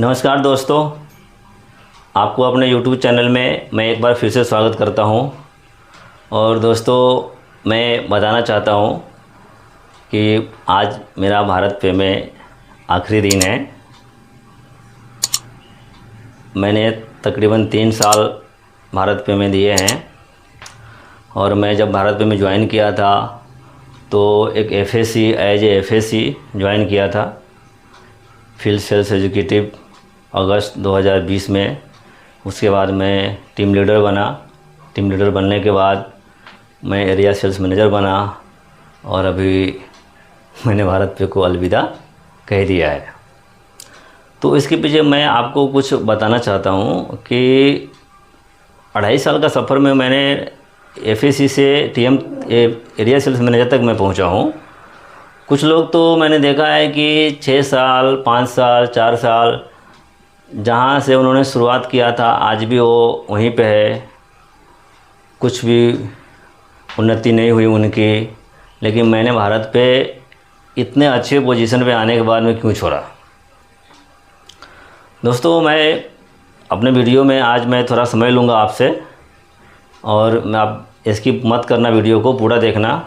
नमस्कार दोस्तों, आपको अपने YouTube चैनल में मैं एक बार फिर से स्वागत करता हूं। और दोस्तों, मैं बताना चाहता हूं कि आज मेरा भारत पे में आखिरी दिन है। मैंने तकरीबन 3 साल भारत पे में दिए हैं और मैं जब भारत पे में ज्वाइन किया था तो एक FSC as a FSC join किया था, फील्ड सेल्स एग्जीक्यूटिव, अगस्त 2020 में। उसके बाद मैं टीम लीडर बना। टीम लीडर बनने के बाद मैं एरिया सेल्स मैनेजर बना और अभी मैंने भारत पे को अलविदा कह दिया है। तो इसके पीछे मैं आपको कुछ बताना चाहता हूँ कि 2.5 साल का सफ़र में मैंने FSC से TM एरिया सेल्स मैनेजर तक मैं पहुँचा हूँ। कुछ लोग तो मैंने देखा है कि 6 साल, 5 साल, 4 साल जहाँ से उन्होंने शुरुआत किया था आज भी वो वहीं पे है, कुछ भी उन्नति नहीं हुई उनकी। लेकिन मैंने भारत पे इतने अच्छे पोजीशन पे आने के बाद में क्यों छोड़ा। दोस्तों, मैं अपने वीडियो में आज मैं थोड़ा समय लूँगा आपसे, और मैं आप स्किप मत करना, वीडियो को पूरा देखना।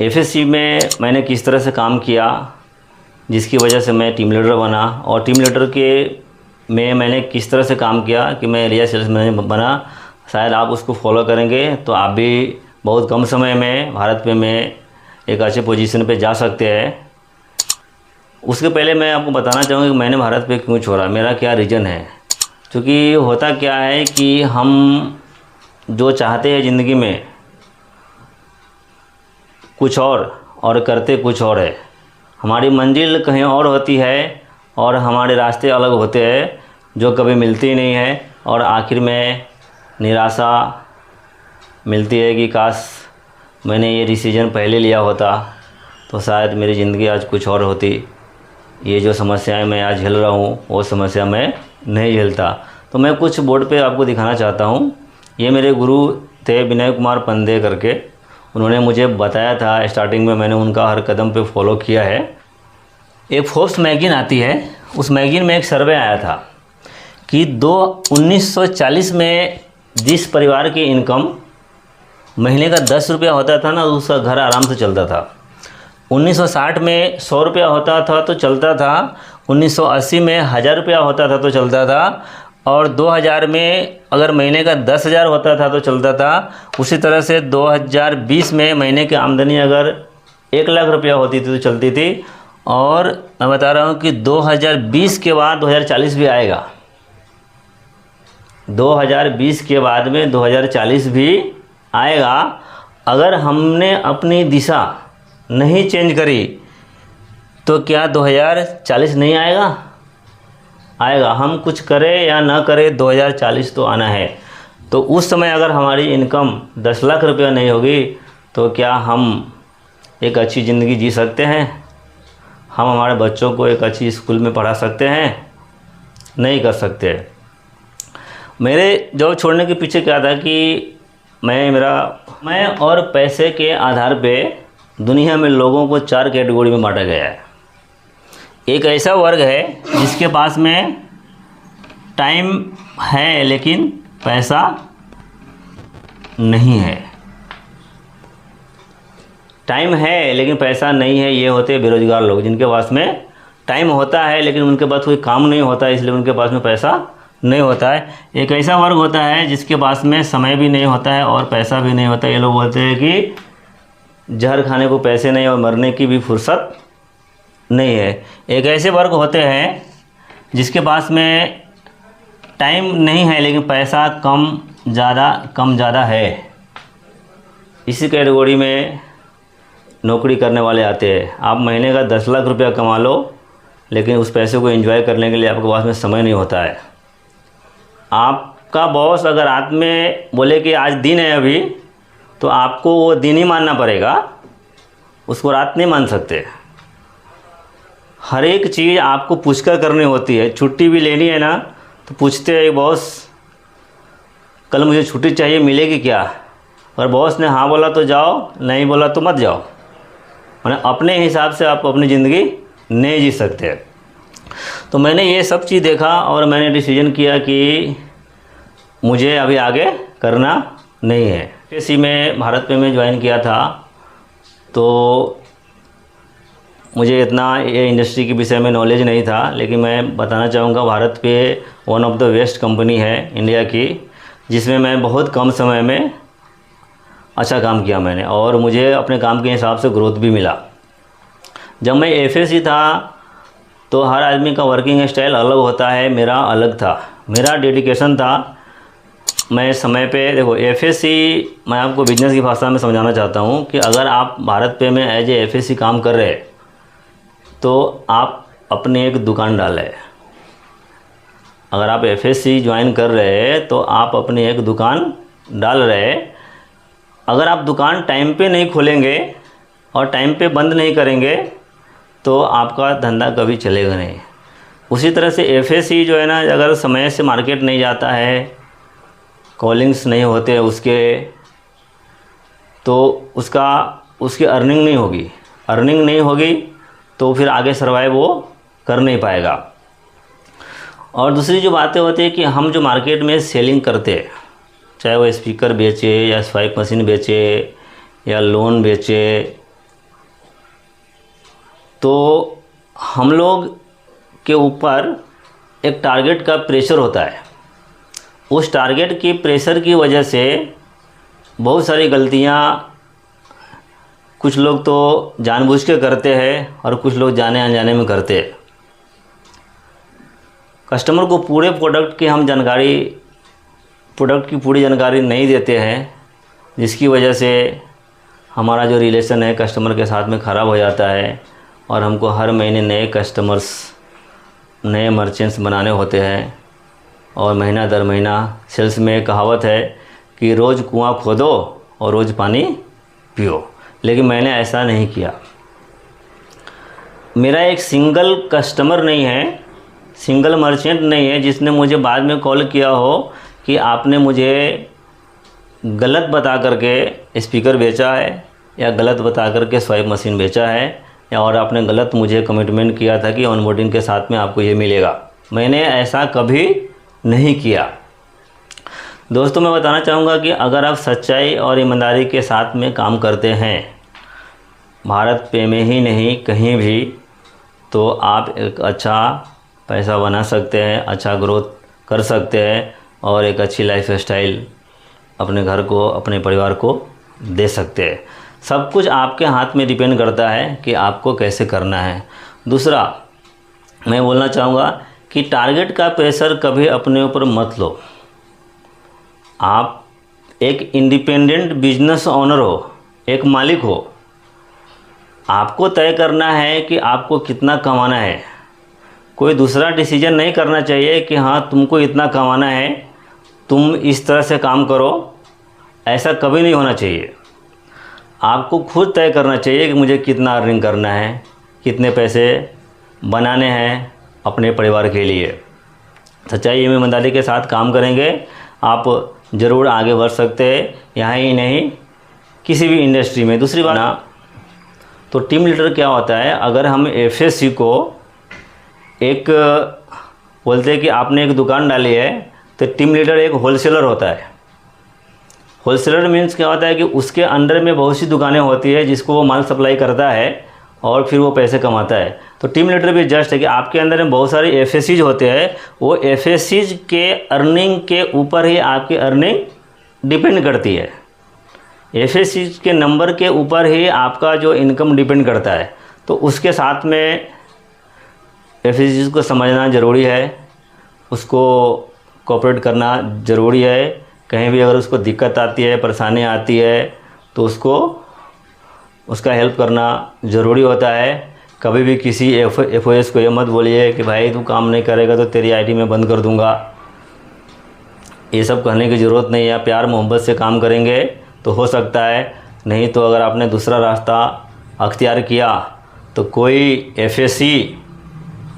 FSC में मैंने किस तरह से काम किया जिसकी वजह से मैं टीम लीडर बना, और टीम लीडर के में मैंने किस तरह से काम किया कि मैं एरिया सेल्स मैनेजर बना। शायद आप उसको फॉलो करेंगे तो आप भी बहुत कम समय में भारत पे में एक अच्छे पोजीशन पे जा सकते हैं। उसके पहले मैं आपको बताना चाहूँगा कि मैंने भारत पे क्यों छोड़ा, मेरा क्या रीज़न है। क्योंकि होता क्या है कि हम जो चाहते हैं ज़िंदगी में कुछ और करते कुछ और है। हमारी मंजिल कहीं और होती है और हमारे रास्ते अलग होते हैं जो कभी मिलती नहीं है, और आखिर में निराशा मिलती है कि काश मैंने ये डिसीजन पहले लिया होता तो शायद मेरी ज़िंदगी आज कुछ और होती। ये जो समस्याएं मैं आज झेल रहा हूँ वो समस्या मैं नहीं झेलता। तो मैं कुछ बोर्ड पे आपको दिखाना चाहता हूँ। ये मेरे गुरु थे विनय कुमार पंदे करके, उन्होंने मुझे बताया था स्टार्टिंग में, मैंने उनका हर कदम पे फॉलो किया है। एक फोर्ब्स मैगज़ीन आती है, उस मैगज़ीन में एक सर्वे आया था कि 1940 में जिस परिवार की इनकम महीने का 10 रुपया होता था ना, उसका घर आराम से चलता था। 1960 में 100 रुपया होता था तो चलता था, 1980 में 1000 रुपया होता था तो चलता था, और 2000 में अगर महीने का 10,000 होता था तो चलता था। उसी तरह से 2020 में महीने की आमदनी अगर 1 लाख रुपया होती थी तो चलती थी। और मैं बता रहा हूँ कि 2020 के बाद 2040 भी आएगा। 2020 के बाद में 2040 भी आएगा। अगर हमने अपनी दिशा नहीं चेंज करी तो क्या 2040 नहीं आएगा? आएगा। हम कुछ करें या ना करें 2040 तो आना है। तो उस समय अगर हमारी इनकम 10 लाख रुपया नहीं होगी तो क्या हम एक अच्छी ज़िंदगी जी सकते हैं? हम हमारे बच्चों को एक अच्छी स्कूल में पढ़ा सकते हैं? नहीं कर सकते। मेरे जॉब छोड़ने के पीछे क्या था कि मैं और पैसे के आधार पे दुनिया में लोगों को 4 कैटेगरी में बांटा गया है। एक ऐसा वर्ग है जिसके पास में टाइम है लेकिन पैसा नहीं है। टाइम है लेकिन पैसा नहीं है, ये होते हैं बेरोजगार लोग, जिनके पास में टाइम होता है लेकिन उनके पास कोई काम नहीं होता है, इसलिए उनके पास में पैसा नहीं होता है। एक ऐसा वर्ग होता है जिसके पास में समय भी नहीं होता है और पैसा भी नहीं होता है। ये लोग बोलते हैं कि जहर खाने को पैसे नहीं और मरने की भी फुर्सत नहीं है। एक ऐसे वर्ग होते हैं जिसके पास में टाइम नहीं है लेकिन पैसा कम ज़्यादा है। इसी कैटेगरी में नौकरी करने वाले आते हैं। आप महीने का 10 लाख रुपया कमा लो लेकिन उस पैसे को एंजॉय करने के लिए आपके पास में समय नहीं होता है। आपका बॉस अगर रात में बोले कि आज दिन है अभी, तो आपको वो दिन ही मानना पड़ेगा, उसको रात नहीं मान सकते। हर एक चीज़ आपको पूछकर करनी होती है। छुट्टी भी लेनी है ना तो पूछते हैं बॉस कल मुझे छुट्टी चाहिए, मिलेगी क्या? अगर बॉस ने हाँ बोला तो जाओ, नहीं बोला तो मत जाओ। माने अपने हिसाब से आप अपनी ज़िंदगी नहीं जी सकते। तो मैंने ये सब चीज़ देखा और मैंने डिसीजन किया कि मुझे अभी आगे करना नहीं है। एफएससी में भारत पे मैं ज्वाइन किया था, तो मुझे इतना ये इंडस्ट्री के विषय में नॉलेज नहीं था, लेकिन मैं बताना चाहूँगा भारत पे one of the best company है इंडिया की, जिसमें मैं बहुत कम समय में अच्छा काम किया मैंने, और मुझे अपने काम के हिसाब से ग्रोथ भी मिला। जब मैं एफएससी था तो हर आदमी का वर्किंग स्टाइल अलग होता है, मेरा अलग था, मेरा डेडिकेशन था। मैं समय पे देखो, एफएससी मैं आपको बिजनेस की भाषा में समझाना चाहता हूँ कि अगर आप भारत पे में एज ए एफएससी काम कर रहे तो आप अपनी एक दुकान डालें। अगर आप एफएससी ज्वाइन कर रहे तो आप अपनी एक दुकान डाल रहे। अगर आप दुकान टाइम पे नहीं खोलेंगे और टाइम पे बंद नहीं करेंगे तो आपका धंधा कभी चलेगा नहीं। उसी तरह से एफएससी जो है ना, अगर समय से मार्केट नहीं जाता है, कॉलिंग्स नहीं होते उसके, तो उसकी अर्निंग नहीं होगी। अर्निंग नहीं होगी तो फिर आगे सर्वाइव वो कर नहीं पाएगा। और दूसरी जो बातें होती है कि हम जो मार्केट में सेलिंग करते, चाहे वो स्पीकर बेचे या स्वाइप मशीन बेचे या लोन बेचे, तो हम लोग के ऊपर एक टारगेट का प्रेशर होता है। उस टारगेट की प्रेशर की वजह से बहुत सारी गलतियां कुछ लोग तो जानबूझ के करते हैं और कुछ लोग जाने अनजाने में करते हैं। कस्टमर को पूरे प्रोडक्ट की पूरी जानकारी नहीं देते हैं, जिसकी वजह से हमारा जो रिलेशन है कस्टमर के साथ में ख़राब हो जाता है और हमको हर महीने नए कस्टमर्स, नए मर्चेंट्स बनाने होते हैं। और महीना दर महीना सेल्स में कहावत है कि रोज़ कुआं खोदो और रोज़ पानी पियो, लेकिन मैंने ऐसा नहीं किया। मेरा एक सिंगल कस्टमर नहीं है, सिंगल मर्चेंट नहीं है जिसने मुझे बाद में कॉल किया हो कि आपने मुझे गलत बता करके स्पीकर बेचा है या गलत बता करके स्वाइप मशीन बेचा है, या और आपने गलत मुझे कमिटमेंट किया था कि ऑनबोर्डिंग के साथ में आपको ये मिलेगा। मैंने ऐसा कभी नहीं किया। दोस्तों, मैं बताना चाहूँगा कि अगर आप सच्चाई और ईमानदारी के साथ में काम करते हैं, भारत पे में ही नहीं कहीं भी, तो आप एक अच्छा पैसा बना सकते हैं, अच्छा ग्रोथ कर सकते हैं और एक अच्छी लाइफ स्टाइल अपने घर को, अपने परिवार को दे सकते हैं। सब कुछ आपके हाथ में डिपेंड करता है कि आपको कैसे करना है। दूसरा, मैं बोलना चाहूँगा कि टारगेट का प्रेशर कभी अपने ऊपर मत लो। आप एक इंडिपेंडेंट बिजनेस ओनर हो, एक मालिक हो। आपको तय करना है कि आपको कितना कमाना है। कोई दूसरा डिसीजन नहीं करना चाहिए कि हाँ तुमको इतना कमाना है, तुम इस तरह से काम करो, ऐसा कभी नहीं होना चाहिए। आपको खुद तय करना चाहिए कि मुझे कितना अर्निंग करना है, कितने पैसे बनाने हैं अपने परिवार के लिए। सच्चाई एवं ईमानदारी के साथ काम करेंगे, आप ज़रूर आगे बढ़ सकते हैं, यहाँ ही नहीं किसी भी इंडस्ट्री में। दूसरी बात ना, तो टीम लीडर क्या होता है, अगर हम एफएससी को एक बोलते हैं कि आपने एक दुकान डाली है, तो टीम लीडर एक होलसेलर होता है। होलसेलर मीन्स क्या होता है कि उसके अंडर में बहुत सी दुकानें होती है जिसको वो माल सप्लाई करता है और फिर वो पैसे कमाता है। तो टीम लीडर भी जस्ट है कि आपके अंदर में बहुत सारे एफएससीज होते हैं, वो एफएससीज के अर्निंग के ऊपर ही आपकी अर्निंग डिपेंड करती है। एफएससीज के नंबर के ऊपर ही आपका जो इनकम डिपेंड करता है। तो उसके साथ में एफएससीज को समझना ज़रूरी है, उसको कोऑपरेट करना ज़रूरी है। कहीं भी अगर उसको दिक्कत आती है, परेशानी आती है, तो उसका हेल्प करना ज़रूरी होता है। कभी भी किसी एफओएस को ये मत बोलिए कि भाई तू काम नहीं करेगा तो तेरी आईडी में बंद कर दूंगा। ये सब कहने की ज़रूरत नहीं है। प्यार मोहब्बत से काम करेंगे तो हो सकता है, नहीं तो अगर आपने दूसरा रास्ता अख्तियार किया तो कोई एफएससी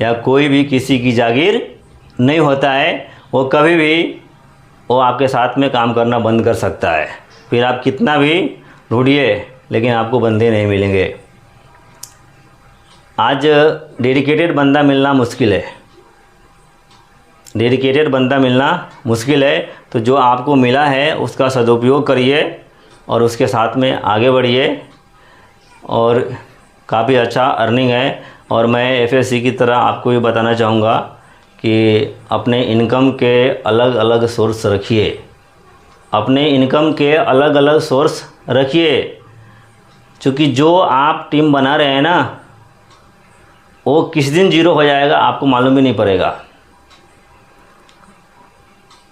या कोई भी किसी की जागीर नहीं होता है। वो कभी भी वो आपके साथ में काम करना बंद कर सकता है। फिर आप कितना भी ढूंढिए लेकिन आपको बंदे नहीं मिलेंगे। आज डेडिकेटेड बंदा मिलना मुश्किल है। डेडिकेटेड बंदा मिलना मुश्किल है। तो जो आपको मिला है उसका सदुपयोग करिए और उसके साथ में आगे बढ़िए और काफ़ी अच्छा अर्निंग है। और मैं एफएससी की तरह आपको ये बताना चाहूँगा कि अपने इनकम के अलग अलग सोर्स रखिए, अपने इनकम के अलग अलग सोर्स रखिए, क्योंकि जो आप टीम बना रहे हैं ना वो किस दिन जीरो हो जाएगा आपको मालूम भी नहीं पड़ेगा।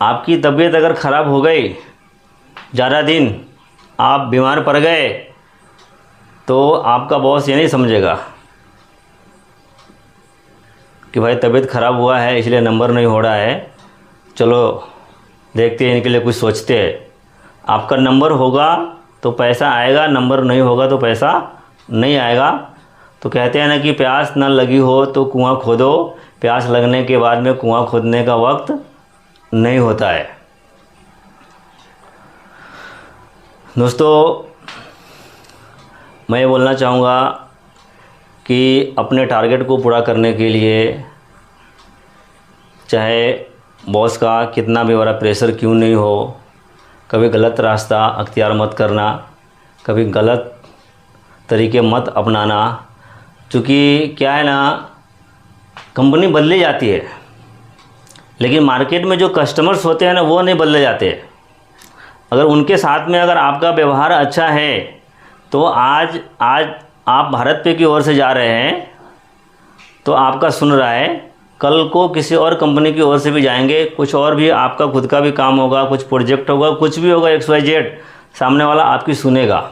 आपकी तबीयत अगर ख़राब हो गई, ज़्यादा दिन आप बीमार पड़ गए, तो आपका बॉस ये नहीं समझेगा कि भाई तबीयत ख़राब हुआ है इसलिए नंबर नहीं हो रहा है, चलो देखते हैं इनके लिए कुछ सोचते हैं। आपका नंबर होगा तो पैसा आएगा, नंबर नहीं होगा तो पैसा नहीं आएगा। तो कहते हैं ना कि प्यास ना लगी हो तो कुआं खोदो, प्यास लगने के बाद में कुआं खोदने का वक्त नहीं होता है। दोस्तों, मैं ये बोलना चाहूँगा कि अपने टारगेट को पूरा करने के लिए चाहे बॉस का कितना भी बड़ा प्रेशर क्यों नहीं हो, कभी गलत रास्ता अख्तियार मत करना, कभी गलत तरीके मत अपनाना। क्योंकि क्या है ना, कंपनी बदली जाती है लेकिन मार्केट में जो कस्टमर्स होते हैं ना वो नहीं बदले जाते। अगर उनके साथ में अगर आपका व्यवहार अच्छा है तो आज आप भारत पे की ओर से जा रहे हैं तो आपका सुन रहा है, कल को किसी और कंपनी की ओर से भी जाएंगे, कुछ और भी आपका खुद का भी काम होगा, कुछ प्रोजेक्ट होगा, कुछ भी होगा XYZ, सामने वाला आपकी सुनेगा।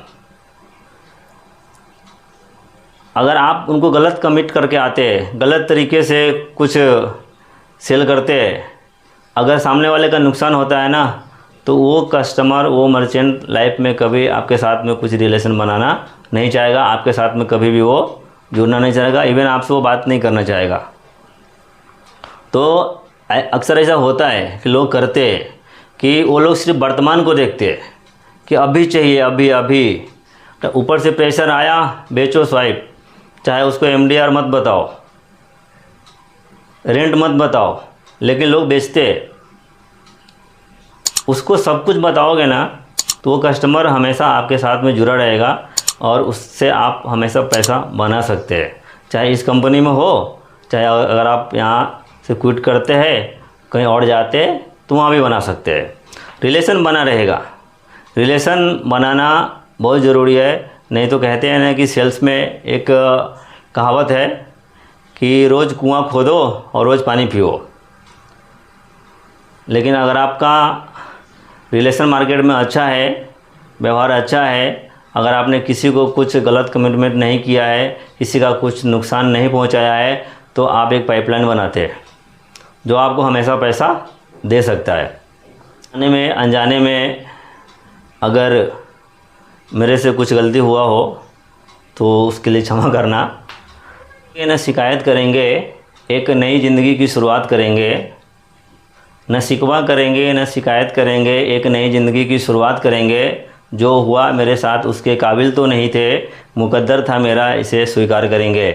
अगर आप उनको गलत कमिट करके आते हैं, गलत तरीके से कुछ सेल करते हैं, अगर सामने वाले का नुकसान होता है ना तो वो कस्टमर, वो मर्चेंट लाइफ में कभी आपके साथ में कुछ रिलेशन बनाना नहीं चाहेगा, आपके साथ में कभी भी वो जुड़ना नहीं चाहेगा, इवन आपसे वो बात नहीं करना चाहेगा। तो अक्सर ऐसा होता है कि लोग करते हैं कि वो लोग सिर्फ वर्तमान को देखते हैं कि अभी चाहिए, अभी अभी, तो ऊपर से प्रेशर आया, बेचो स्वाइप, चाहे उसको MDR मत बताओ, रेंट मत बताओ, लेकिन लोग बेचते हैं। उसको सब कुछ बताओगे ना तो वो कस्टमर हमेशा आपके साथ में जुड़ा रहेगा और उससे आप हमेशा पैसा बना सकते हैं, चाहे इस कंपनी में हो, चाहे अगर आप यहाँ से क्विट करते हैं कहीं और जाते तो वहाँ भी बना सकते हैं। रिलेशन बना रहेगा, रिलेशन बनाना बहुत ज़रूरी है। नहीं तो कहते हैं ना कि सेल्स में एक कहावत है कि रोज़ कुआं खोदो और रोज़ पानी पियो। लेकिन अगर आपका रिलेशन मार्केट में अच्छा है, व्यवहार अच्छा है, अगर आपने किसी को कुछ गलत कमिटमेंट नहीं किया है, किसी का कुछ नुकसान नहीं पहुंचाया है, तो आप एक पाइपलाइन बनाते हैं जो आपको हमेशा पैसा दे सकता है। जाने में अनजाने में अगर मेरे से कुछ गलती हुआ हो तो उसके लिए क्षमा करना। ये न शिकायत करेंगे, एक नई ज़िंदगी की शुरुआत करेंगे, न शिकवा करेंगे न शिकायत करेंगे, एक नई ज़िंदगी की शुरुआत करेंगे। जो हुआ मेरे साथ उसके काबिल तो नहीं थे, मुकद्दर था मेरा, इसे स्वीकार करेंगे।